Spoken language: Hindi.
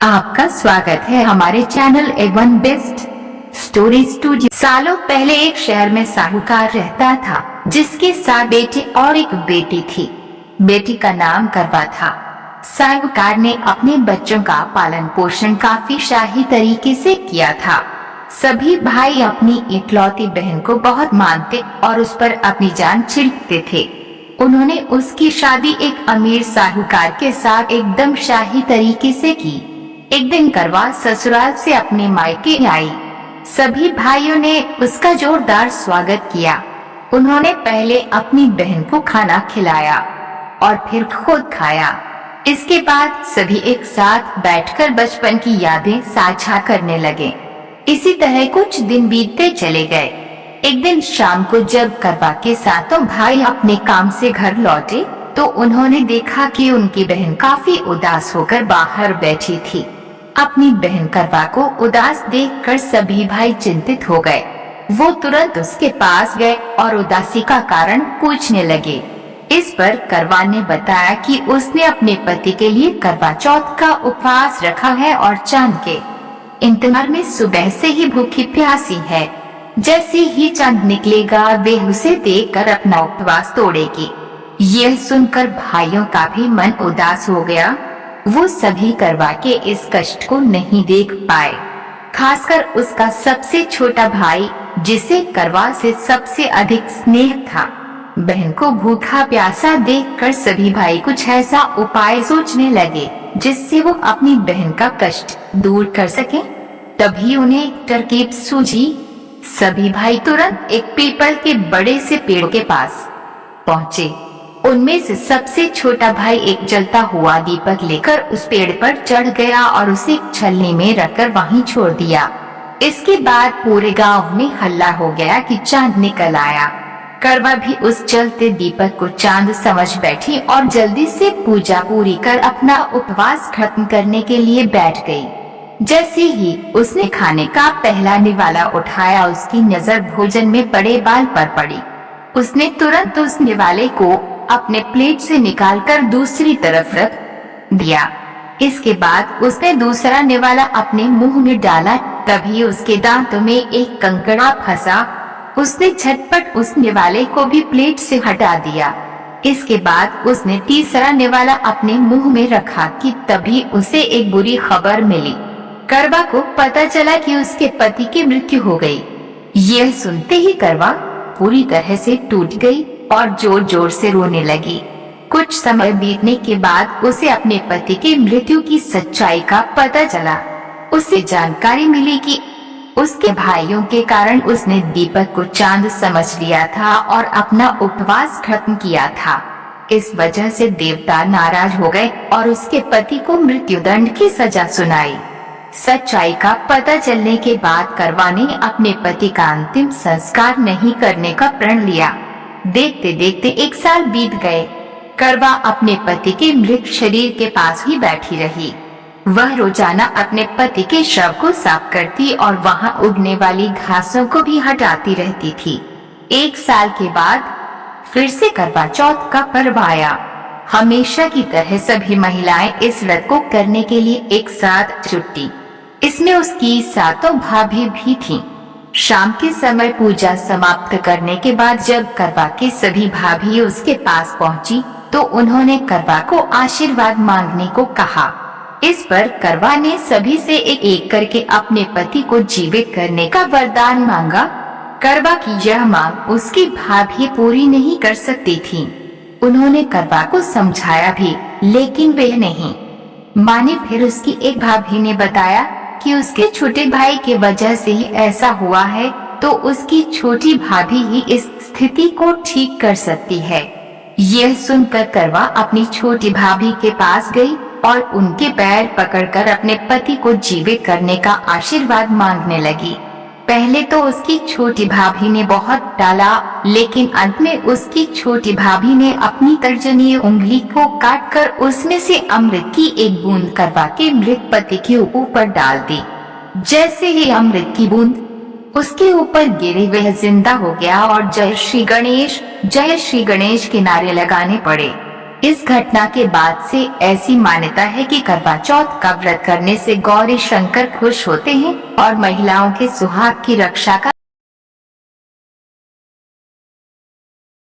आपका स्वागत है हमारे channel A1 best story studio. सालों पहले एक शहर में साहूकार रहता था जिसके 7 बेटे और एक बेटी थी। बेटी का नाम करवा था। साहूकार ने अपने बच्चों का पालन पोषण काफी शाही तरीके से किया था। सभी भाई अपनी इकलौती बहन को बहुत मानते और उस पर अपनी जान छिड़कते थे। उन्होंने उसकी शादी एक अमीर साहूकार के साथ एकदम शाही तरीके से की। एक दिन करवा ससुराल से अपने मायके आई। सभी भाइयों ने उसका जोरदार स्वागत किया। उन्होंने पहले अपनी बहन को खाना खिलाया और फिर खुद खाया। इसके बाद सभी एक साथ बैठकर बचपन की यादें साझा करने लगे। इसी तरह कुछ दिन बीतते चले गए। एक दिन शाम को जब करवा के सातों भाई अपने काम से घर लौटे तो उन्होंने देखा कि उनकी बहन काफी उदास होकर बाहर बैठी थी। अपनी बहन करवा को उदास देखकर सभी भाई चिंतित हो गए। वो तुरंत उसके पास गए और उदासी का कारण पूछने लगे। इस पर करवा ने बताया कि उसने अपने पति के लिए करवा चौथ का उपवास रखा है और चांद के इंतजार में सुबह से ही भूखी प्यासी है। जैसे ही चांद निकलेगा वे उसे देखकर अपना उपवास तोड़ेगी। यह सुनकर भाइयों का भी मन उदास हो गया। वो सभी करवा के इस कष्ट को नहीं देख पाए, खासकर उसका सबसे छोटा भाई जिसे करवा से सबसे अधिक स्नेह था। बहन को भूखा प्यासा देखकर सभी भाई कुछ ऐसा उपाय सोचने लगे जिससे वो अपनी बहन का कष्ट दूर कर सके। तभी उन्हें एक तरकीब सूझी। सभी भाई तुरंत एक पीपल के बड़े से पेड़ के पास पहुँचे। उनमें से सबसे छोटा भाई एक जलता हुआ दीपक लेकर उस पेड़ पर चढ़ गया और उसे एक छलनी में रखकर वहीं छोड़ दिया। इसके बाद पूरे गांव में हल्ला हो गया कि चांद निकल आया। करवा भी उस जलते दीपक को चांद समझ बैठी और जल्दी से पूजा पूरी कर अपना उपवास खत्म करने के लिए बैठ गई। जैसे ही उसने खाने का पहला निवाला उठाया उसकी नजर भोजन में पड़े बाल पर पड़ी। उसने तुरंत उस निवाले को अपने प्लेट से निकालकर दूसरी तरफ रख दिया। इसके बाद उसने दूसरा निवाला अपने मुंह में डाला। तभी उसके दांतों में एक कंकड़ा फंसा। उसने झटपट उस निवाले को भी प्लेट से हटा दिया। इसके बाद उसने तीसरा निवाला अपने मुंह में रखा कि तभी उसे एक बुरी खबर मिली। करवा को पता चला कि उसके पति की मृत्यु हो गई। यह सुनते ही करवा पूरी तरह से टूट गई और जोर जोर से रोने लगी। कुछ समय बीतने के बाद उसे अपने पति की मृत्यु की सच्चाई का पता चला। उसे जानकारी मिली कि उसके भाइयों के कारण उसने दीपक को चांद समझ लिया था और अपना उपवास खत्म किया था। इस वजह से देवता नाराज हो गए और उसके पति को मृत्युदंड की सजा सुनाई। सच्चाई का पता चलने के बाद करवा ने अपने पति का अंतिम संस्कार नहीं करने का प्रण लिया। देखते देखते 1 साल बीत गए। करवा अपने पति के मृत शरीर के पास ही बैठी रही। वह रोजाना अपने पति के शव को साफ करती और वहां उगने वाली घासों को भी हटाती रहती थी। 1 साल के बाद फिर से करवा चौथ का पर्व आया। हमेशा की तरह सभी महिलाएं इस व्रत को करने के लिए एक साथ जुटी। इसमें उसकी 7 भाभी भी थीं। शाम के समय पूजा समाप्त करने के बाद जब करवा के सभी भाभी उसके पास पहुंची तो उन्होंने करवा को आशीर्वाद मांगने को कहा। इस पर करवा ने सभी से एक एक करके अपने पति को जीवित करने का वरदान मांगा। करवा की यह मांग उसकी भाभी पूरी नहीं कर सकती थीं। उन्होंने करवा को समझाया भी लेकिन वे नहीं मानी। फिर उसकी एक भाभी ने बताया कि उसके छोटे भाई की वजह से ही ऐसा हुआ है, तो उसकी छोटी भाभी ही इस स्थिति को ठीक कर सकती है। यह सुनकर करवा अपनी छोटी भाभी के पास गई और उनके पैर पकड़कर अपने पति को जीवित करने का आशीर्वाद मांगने लगी। पहले तो उसकी छोटी भाभी ने बहुत टाला, लेकिन अंत में उसकी छोटी भाभी ने अपनी तर्जनी उंगली को काटकर उसमें से अमृत की एक बूंद करवा के मृत पति के ऊपर डाल दी। जैसे ही अमृत की बूंद उसके ऊपर गिरी वह जिंदा हो गया और जय श्री गणेश के नारे लगाने पड़े। इस घटना के बाद से ऐसी मान्यता है कि करवा चौथ का व्रत करने से गौरी शंकर खुश होते हैं और महिलाओं के सुहाग की रक्षा का